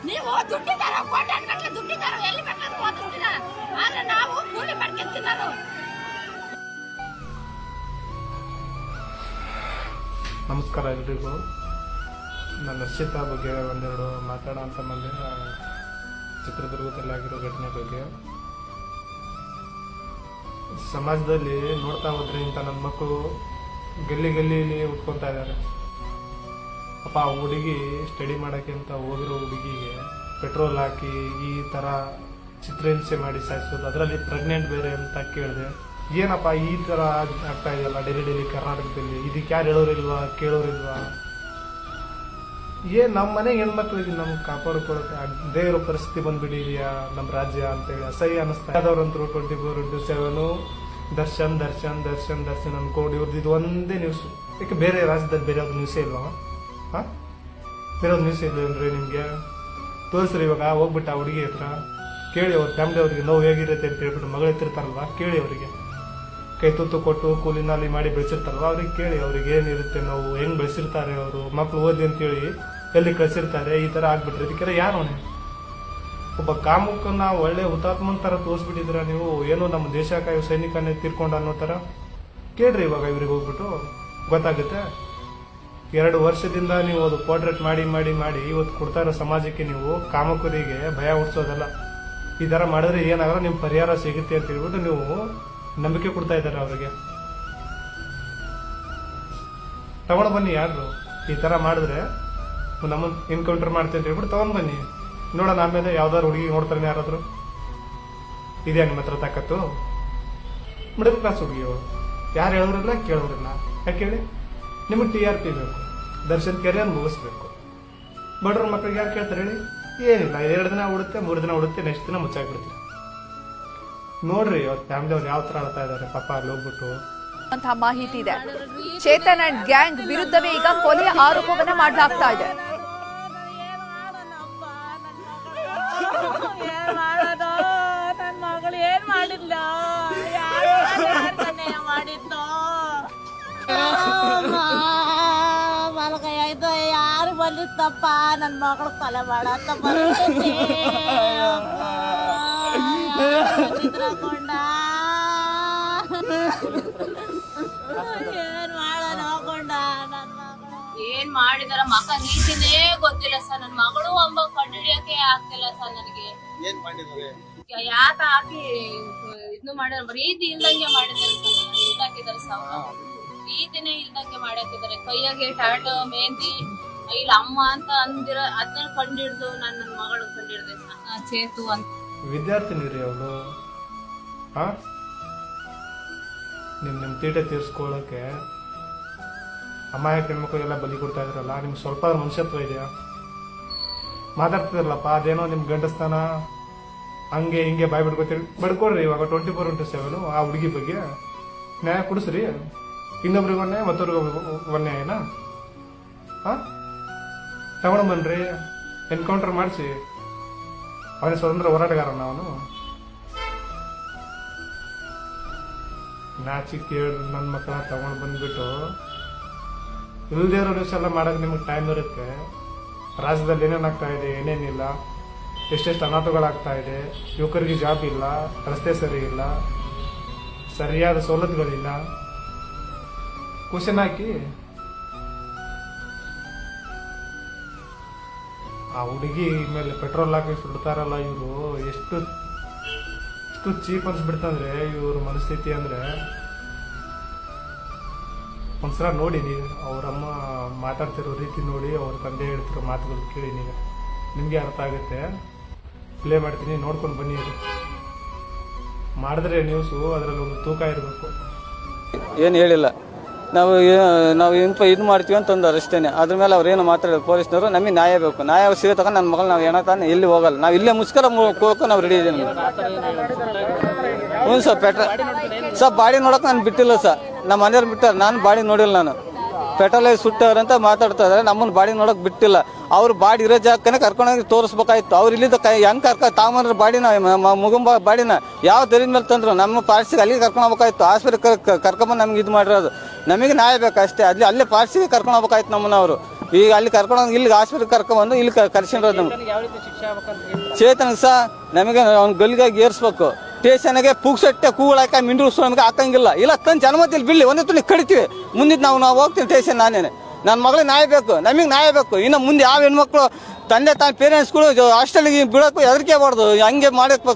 ನೀವು ದುಡ್ಡಿದಾರ ಕೋಟ್ಯಾನುಗಟ್ಟಲೆ ದುಡ್ಡಿದಾರ ಎಲ್ಲಿ ಬೇಕಾದ್ರೂ ಹೋಗ್ತಿದ್ದೀರಾ, ಆದ್ರೆ ನಾವು ಕೂಲಿ ಮಾಡ್ಕೊಂತಿದ್ದಾರೆ. ನಮಸ್ಕಾರ ಎಲ್ರಿಗೂ. ನಾನು ಹರ್ಷಿತಾ ಬಗ್ಗೆ ಒಂದೆರಡು ಮಾತಾಡೋ ಅಂತ ಬಂದೆ. ಚಿತ್ರದುರ್ಗದಲ್ಲಿ ಆಗಿರೋ ಘಟನೆ ಬಗ್ಗೆ ಸಮಾಜದಲ್ಲಿ ನೋಡ್ತಾ ಹೋದ್ರೆ ಇಂಥ ನನ್ನ ಮಕ್ಕಳು ಗಲ್ಲಿ ಉಟ್ಕೊತಾ ಇದ್ದಾರೆ. ಅಪ್ಪ ಆ ಹುಡುಗಿ ಸ್ಟಡಿ ಮಾಡೋಕ್ಕೆ ಅಂತ ಹೋಗಿರೋ ಹುಡುಗಿಗೆ ಪೆಟ್ರೋಲ್ ಹಾಕಿ ಈ ಥರ ಚಿತ್ರಹಿಂಸೆ ಮಾಡಿ ಸಾಯಿಸೋದು, ಅದರಲ್ಲಿ ಪ್ರೆಗ್ನೆಂಟ್ ಬೇರೆ ಅಂತ ಕೇಳಿದೆ. ಏನಪ್ಪ ಈ ಥರ ಆಗ್ತಾ ಇದೆಯಲ್ಲ ಡೈಲಿ ಕರ್ನಾಟಕದಲ್ಲಿ, ಇದಕ್ಕೆ ಯಾರು ಹೇಳೋರಿಲ್ವಾ ಕೇಳೋರಿಲ್ವಾ? ನಮ್ಮ ಮನೆ ಹೆಣ್ಮಕ್ಳಿಗೆ ನಮ್ಗೆ ಕಾಪಾಡ್ಕೊಳಕ್ಕೆ ಅದೇ ಇರೋ ಪರಿಸ್ಥಿತಿ ಬಂದ್ಬಿಟ್ಟಿದೆಯಾ ನಮ್ಮ ರಾಜ್ಯ ಅಂತೇಳಿ ಅಸಹ್ಯ ಅನ್ನಿಸ್ತಾ ಇದ್ದವ್ರಂತರು 24/7 ದರ್ಶನ್ ದರ್ಶನ್ ದರ್ಶನ್ ದರ್ಶನ್ ಅನ್ಕೊಂಡು ಇವ್ರದ್ದು ಇದು ಒಂದೇ ನ್ಯೂಸ್. ಯಾಕೆ ಬೇರೆ ರಾಜ್ಯದಲ್ಲಿ ಬೇರೆ ಯಾವ್ದು ನ್ಯೂಸೇ ಇಲ್ವಾ? ಬೇರೆ ಒಂದು ನ್ಯೂಸ್ ಇಲ್ಲ ಅಂದ್ರೆ ನಿಮಗೆ ತೋರಿಸ್ರಿ. ಇವಾಗ ಹೋಗ್ಬಿಟ್ಟು ಆ ಹುಡುಗಿ ಹತ್ರ ಕೇಳಿ, ಅವ್ರ ಫ್ಯಾಮಿಲಿ ಅವ್ರಿಗೆ ನೋವು ಹೇಗಿರುತ್ತೆ ಅಂತ ಹೇಳ್ಬಿಟ್ಟು ಮಗಳು ಎತ್ತಿರ್ತಾರಲ್ವ, ಕೇಳಿ ಅವರಿಗೆ. ಕೈ ತುತ್ತು ಕೊಟ್ಟು ಕೂಲಿನಲ್ಲಿ ಮಾಡಿ ಬೆಳೆಸಿರ್ತಾರಲ್ವ, ಅವ್ರಿಗೆ ಕೇಳಿ ಅವ್ರಿಗೆ ಏನಿರುತ್ತೆ ನೋವು, ಹೆಂಗ್ ಬೆಳೆಸಿರ್ತಾರೆ ಅವರು, ಮಕ್ಳು ಓದಿ ಅಂತೇಳಿ ಎಲ್ಲಿ ಕಳಿಸಿರ್ತಾರೆ. ಈ ಥರ ಆಗ್ಬಿಟ್ರೆ ಇದಕ್ಕೆಲ್ಲ ಯಾರು ಹೊಣೆ? ಒಬ್ಬ ಕಾಮುಕನ್ನ ಒಳ್ಳೆ ಹುತಾತ್ಮನ ಥರ ತೋರಿಸ್ಬಿಟ್ಟಿದ್ರ ನೀವು. ಏನೋ ನಮ್ಮ ದೇಶ ಕಾಯೋ ಸೈನಿಕನೇ ತೀರ್ಕೊಂಡು ಅನ್ನೋ ಥರ. ಕೇಳ್ರಿ ಇವಾಗ ಇವ್ರಿಗೆ ಹೋಗ್ಬಿಟ್ಟು, ಗೊತ್ತಾಗುತ್ತೆ. 2 ವರ್ಷದಿಂದ ನೀವು ಅದು ಪೋರ್ಟ್ರೇಟ್ ಮಾಡಿ ಮಾಡಿ ಮಾಡಿ ಇವತ್ತು ಕೊಡ್ತಾ ಇರೋ ಸಮಾಜಕ್ಕೆ ನೀವು ಕಾಮಕರಿಗೆ ಭಯ ಹುಡ್ಸೋದಲ್ಲ. ಈ ಥರ ಮಾಡಿದ್ರೆ ಏನಾಗಲ್ಲ, ನಿಮ್ಮ ಪರಿಹಾರ ಸಿಗುತ್ತೆ ಅಂತ ಹೇಳ್ಬಿಟ್ಟು ನೀವು ನಂಬಿಕೆ ಕೊಡ್ತಾ ಇದ್ದಾರೆ ಅವ್ರಿಗೆ. ತಗೊಂಡು ಬನ್ನಿ, ಯಾರು ಈ ಥರ ಮಾಡಿದ್ರೆ ನಮ್ಮನ್ನು ಎನ್ಕೌಂಟರ್ ಮಾಡ್ತೀನಿ ಅಂತ ಹೇಳ್ಬಿಟ್ಟು ತಗೊಂಡು ಬನ್ನಿ, ನೋಡೋಣ. ಆಮೇಲೆ ಯಾವ್ದಾದ್ರು ಹುಡುಗಿ ನೋಡ್ತಾರೆ ಯಾರಾದ್ರು, ಇದೆಯಾ ನಿಮ್ಮ ಹತ್ರ ತಾಕತ್ತು? ಮಿಡಲ್ ಕ್ಲಾಸ್ ಹುಡುಗಿಯವರು ಯಾರು ಹೇಳೋರಿಲ್ಲ ಕೇಳೋರಿಲ್ಲ. ಯಾಕೆ ಹೇಳಿ? ನಿಮಗೆ TRP ಬೇಕು, ದರ್ಶನ್ ಕೆರಿಯರ್ ಮುಗಿಸ್ಬೇಕು. ಬಡ್ರ ಮಕ್ಕಳಿಗೆ ಯಾರು ಕೇಳ್ತಾರೆ ಹೇಳಿ? ಏನಿಲ್ಲ, 2 ದಿನ ಉಡುತ್ತೆ, 3 ದಿನ ಉಡುತ್ತೆ, ನೆಕ್ಸ್ಟ್ ದಿನ ಮುಚ್ಚಾಕ್ಬಿಡ್ತೀವಿ. ನೋಡ್ರಿ ಅವ್ರ ಫ್ಯಾಮಿಲಿ ಅವ್ರು ಯಾವ ತರ ಆಡ್ತಾ ಇದಾರೆ ಪಾಪ ಅಲ್ಲಿ ಹೋಗ್ಬಿಟ್ಟು ಅಂತ ಮಾಹಿತಿ ಇದೆ. ಚೇತನ್ ಅಂಡ್ ಗ್ಯಾಂಗ್ ವಿರುದ್ಧವೇ ಈಗ ಕೊಲೆ ಆರೋಪವನ್ನ ಮಾಡಲಾಗ್ತಾ ಇದೆ. ನನ್ನ ಮಗಳು ಏನ್ ಮಾಡಿಲ್ಲ, ಮಾಡಿದ್ದು ಮಲಗಾಯ್ತು, ಯಾರು ಬಂದಿತ್ತಪ್ಪ ನನ್ನ ಮಗಳು ಕೊಲೆ ಮಾಡತ್ತ ಬಂದಿದ್ರಕೊಂಡ. ಏನ್ ಮಾಡೋಣ ಹೋಗೊಂಡ ನನ್ನ ಮಗಳು ಏನ್ ಮಾಡಿದಾರ ಮಕ್ಕ ರೀತಿನೇ ಗೊತ್ತಿಲ್ಲ ಸರ್. ನನ್ನ ಮಗಳು ಒಬ್ಬ ಕಂಡುಹಿಡಿಯಕ್ಕೆ ಆಗ್ತಿಲ್ಲ ಸರ್ ನನಗೆ. ಯಾಕ ಹಾಕಿ ಇದ್ನು ಮಾಡಿದಾರೆ, ರೀತಿ ಇಲ್ದಂಗೆ ಮಾಡಿದಾರೆ ಸರ್. ಇಲ್ದಾಕಿದಾರೆ ಸರ್, ರೀತಿನೇ ಇಲ್ದಂಗೆ ಮಾಡಾಕಿದ್ದಾರೆ. ಕೈಯಾಗೆ ಟ್ಯಾಟೋ ಮೆಹಂದಿ ಇಲ್ಲ ಅಮ್ಮ ಅಂತ ಅಂದಿರ ಅದನ್ನ ಕಂಡಿಡ್ದು ನನ್ನ ಮಗಳು ಕಂಡಿಡ್ದೆ ಸರ್. ಚೇತು ಅಂತ ವಿದ್ಯಾರ್ಥಿನಿ ರೀ ಅವಳು. ನಿಮ್ ತೀಟೆ ತೀರ್ಸ್ಕೊಳ್ಳೋಕೆ ಅಮಾಯಕ ಹೆಣ್ಮಕ್ಳಿಗೆಲ್ಲ ಬಲಿ ಕೊಡ್ತಾ ಇದ್ರಲ್ಲ, ನಿಮ್ಗೆ ಸ್ವಲ್ಪ ಮನುಷ್ಯತ್ವ ಇದೆಯಾ? ಮಾತಾಡ್ತಿದ್ರಲ್ಲಪ್ಪ ಅದೇನೋ ನಿಮ್ ಗಂಡಸ್ತಾನ ಹಂಗೆ ಹಿಂಗೆ ಬಾಯ್ ಬಿಡ್ಕೊತೀರಿ, ಬಡ್ಕೊಡ್ರಿ. ಇವಾಗ 24/7 ಆ ಹುಡುಗಿ ಬಗ್ಗೆ ನ್ಯಾಯ ಕೊಡಿಸ್ರಿ. ಇನ್ನೊಬ್ರಿಗೆ ಒಂದೇ ಮತ್ತೊಬ್ರಿಗೆ ಒಂದೇನ ತಗೊಂಡ್ ಬನ್ರಿ, ಎನ್ಕೌಂಟರ್ ಮಾಡಿಸಿ. ಅವನೇ ಸ್ವತಂತ್ರ ಹೋರಾಟಗಾರನ ಅವನು. ನಾಚಿ ಕೇಳಿ ನನ್ನ ಮಕ್ಕಳ ತಗೊಂಡು ಬಂದ್ಬಿಟ್ಟು ಇಲ್ದೇ ಇರೋ ನ್ಯೂಸ್ ಎಲ್ಲ ಮಾಡೋಕೆ ನಿಮಗೆ ಟೈಮ್ ಇರುತ್ತೆ. ರಾಜ್ಯದಲ್ಲಿ ಏನೇನಾಗ್ತಾ ಇದೆ, ಏನೇನಿಲ್ಲ, ಎಷ್ಟೆಷ್ಟು ಅನಾಹುತಗಳಾಗ್ತಾ ಇದೆ, ಯುವಕರಿಗೆ ಜಾಬ್ ಇಲ್ಲ, ರಸ್ತೆ ಸರಿ ಇಲ್ಲ, ಸರಿಯಾದ ಸವಲತ್ತುಗಳಿಲ್ಲ. ಕ್ವಶನ್ ಹಾಕಿ ಆ ಹುಡುಗಿ ಮೇಲೆ ಪೆಟ್ರೋಲ್ ಹಾಕಿ ಸುಡ್ತಾರಲ್ಲ ಇವರು. ಎಷ್ಟು ಚೀಪ್ ಅನ್ಸ್ಬಿಡ್ತಂದ್ರೆ ಇವ್ರ ಮನಸ್ಥಿತಿ. ಅಂದ್ರೆ ಒಂದ್ಸಲ ನೋಡಿ ನೀವು ಅವ್ರಮ್ಮ ಮಾತಾಡ್ತಿರೋ ರೀತಿ ನೋಡಿ, ಅವ್ರ ತಂದೆ ಹೇಳ್ತಿರೋ ಮಾತುಗಳು ಕೇಳಿ, ನಿಮ್ಗೆ ಅರ್ಥ ಆಗುತ್ತೆ. ಪ್ಲೇ ಮಾಡ್ತೀನಿ, ನೋಡ್ಕೊಂಡು ಬನ್ನಿ. ಅದು ಮಾಡಿದ್ರೆ ನ್ಯೂಸು ಅದರಲ್ಲಿ ಒಂದು ತೂಕ ಇರಬೇಕು. ಏನು ಹೇಳಿಲ್ಲ, ನಾವು ಇದು ಮಾಡ್ತೀವಿ ಅಂತಂದ್ರೆ ಅಷ್ಟೇ. ಅದ್ರ ಮೇಲೆ ಅವ್ರು ಏನು ಮಾತಾಡೋದು ಪೊಲೀಸ್ನವರು. ನಮಗೆ ನ್ಯಾಯ ಬೇಕು. ನ್ಯಾಯ ಸಿಗೋ ತಗೊಂಡು ನನ್ನ ಮಗಳು ನಾವು ಏನತಾನೆ ಎಲ್ಲಿ ಹೋಗಲ್ಲ. ನಾವು ಇಲ್ಲೇ ಮುಸ್ಕರ ಕೊಡೋಕೆ ನಾವು ರೆಡಿ ಇದ್ದೀವಿ. ಹ್ಞೂ ಸರ್, ಸ್ವಲ್ಪ ಬಾಡಿ ನೋಡೋಕೆ ನಾನು ಬಿಟ್ಟಿಲ್ಲ ಸರ್. ನಮ್ಮ ಮನೆಯವ್ರು ಬಿಟ್ಟಾರೆ, ನಾನು ಬಾಡಿ ನೋಡಿಲ್ಲ. ನಾನು ಪೆಟ್ರೋಲ್ ಸುಟ್ಟವ್ರಂತ ಮಾತಾಡ್ತಾ ಇದಾರೆ. ನಮ್ಮನ್ನ ಬಾಡಿ ನೋಡಕ್ ಬಿಟ್ಟಿಲ್ಲ. ಅವ್ರು ಬಾಡಿ ಇರೋ ಜಾಗಕ್ಕೆ ಕರ್ಕೊಂಡೋಗಿ ತೋರಿಸ್ಬೇಕಾಯ್ತು. ಅವ್ರು ಇಲ್ಲಿಂದ ಹೆಂಗ್ ತಾಮಂದ್ರ ಬಾಡಿನ ಮುಗುಂಬ ಬಾಡಿನ ಯಾವ ದರಿದ ಮೇಲೆ ತಂದ್ರು ನಮ್ಮ ಪಾರ್ಸಿಗೆ ಅಲ್ಲಿಗೆ ಕರ್ಕೊಂಡು ಹೋಗ್ಬೇಕಾಯ್ತು. ಹಾಸ್ಪಿಟಲ್ ಕರ್ಕೊಂಬಂದು ನಮ್ಗೆ ಇದು ಮಾಡಿರೋದು. ನಮಗೆ ನ್ಯಾಯ ಬೇಕು ಅಷ್ಟೇ. ಅಲ್ಲೇ ಪಾರ್ಸಿಗೆ ಕರ್ಕೊಂಡು ಹೋಗ್ಬೇಕಾಯ್ತು ನಮ್ಮನ್ನ ಅವರು. ಈಗ ಅಲ್ಲಿ ಕರ್ಕೊಂಡೋಗಿ ಇಲ್ಲಿಗೆ ಹಾಸ್ಪಿಟಲ್ ಕರ್ಕೊಂಡ್ಬಂದು ಇಲ್ಲಿ ಕರ್ಸಿರೋದು. ನಮ್ಗೆ ಚೇತನಿಗೆ ಸಹ ನಮಗೆ ಅವ್ನ ಗಲ್ಲಿಗಾಗಿ ಏರ್ಸ್ಬೇಕು. ಸ್ಟೇಷನ್ಗೆ ಪೂಗ್ಸಟ್ಟೆ ಕೂಗಳಾಕ ಮಿಂಡ್ರು ನಮಗೆ ಹಾಕಂಗಿಲ್ಲ. ಇಲ್ಲ ತಂದು ಜನಮತಿಯಲ್ಲಿ ಬಿಡ್ಲಿ ಒಂದೇ ತುಳಿ ಕಡಿತೀವಿ. ಮುಂದಿದ್ದು ನಾವು ಹೋಗ್ತೀವಿ ಸ್ಟೇಷನ್. ನಾನೇನೆ ನನ್ನ ಮಗಳಿಗೆ ನ್ಯಾಯ ಬೇಕು, ನಮಗೆ ನ್ಯಾಯ ಬೇಕು. ಇನ್ನು ಮುಂದೆ ಯಾವ ಹೆಣ್ಮಕ್ಳು ತಂದೆ ತಾಯಿ ಪೇರೆಂಟ್ಸ್ಗಳು ಹಾಸ್ಟೆಲ್ಗೆ ಬಿಡೋಕ್ಕೂ ಹೆದರಿಕೆ ಬಾರ್ದು. ಹಂಗೆ ಮಾಡಕ್ಕೆ